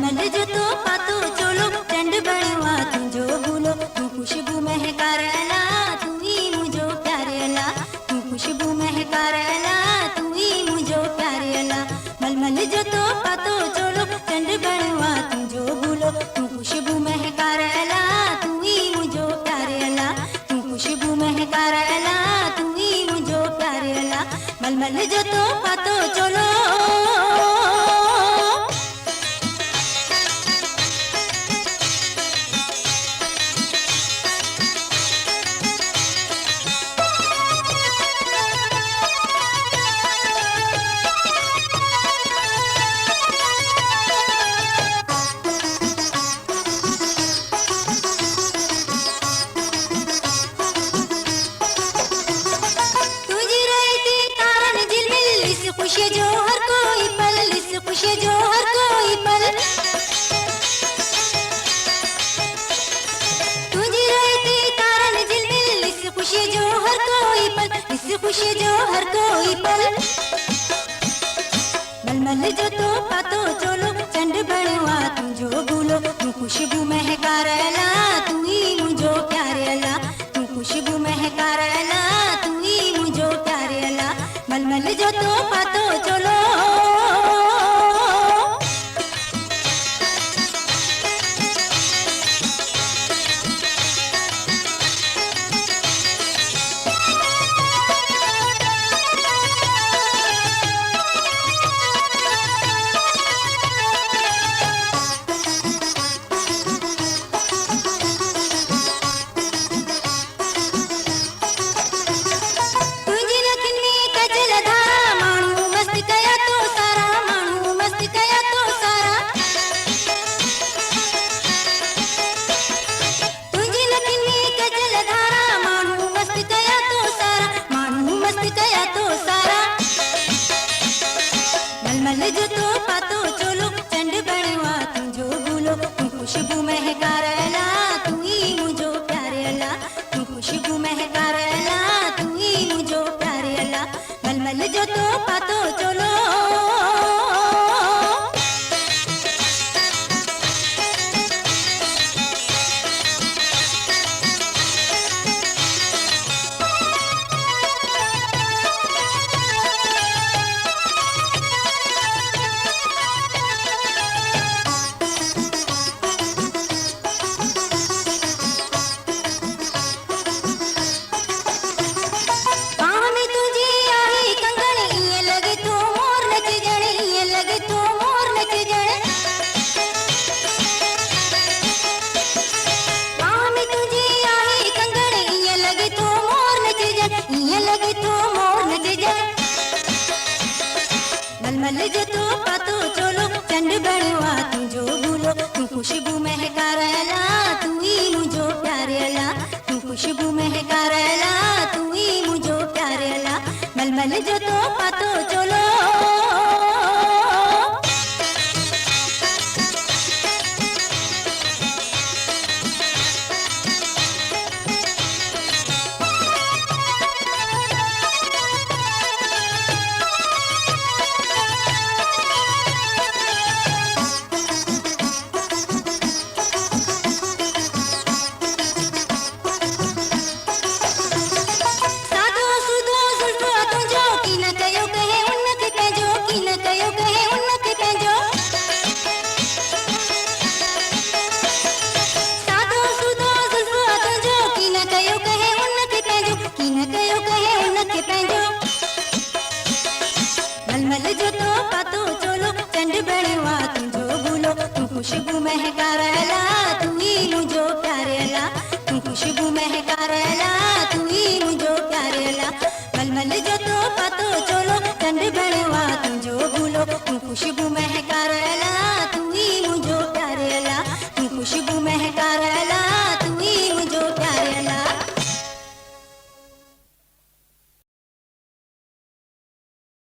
मलमल जो तो पातो चोलो चंड बणवा तुझो भूलो तू खुशबू महकारला तू ही मुझो प्यारेला तू खुशबू महकारला तू ही मुझो प्यारेला मलमल जो तो पातो चोलो चंड बणवा तुझो भूलो तू खुशबू महकारला तू ही मुझो प्यारेला तू खुशबू महकारला तू ही मुझो प्यारेला मलमल जो तो पातो चोलो खुशी जो हर कोई पल इस खुशी जो हर कोई पल तुझी रहती कारण झिलमिल इस खुशी जो हर कोई पल इस खुशी जो हर कोई पल मलमल जो तो पातो चोलो चंड बणवा तुझो भूलो तू खुशबू महकारला तू ही मुझो प्यारेला तू खुशबू महकारला तू ही मुझो प्यारेला मलमल जो तो पातो चलो मलमल जो तो पातो चोलो चंड बणवा तुझो भूलो तू खुशबू महकारला तू ही मुझो प्यारेला तू खुशबू महकारला तू ही मुझो प्यारेला मलमल जो तो पातो चोलो मलमल जो तो पातो चोलो चंड बणवा तुझो भूलो तू खुशबू महकारला तू ही मुझो प्यारेला तू खुशबू महकारला तू ही मुझो प्यारेला मलमल जो तो पातो चोलो मलमल जो तो पातो चोलो चंड बणवा तुझो भूलो तू खुशबू महकारला तू ही मुझो प्यारेला तू खुशबू महकारला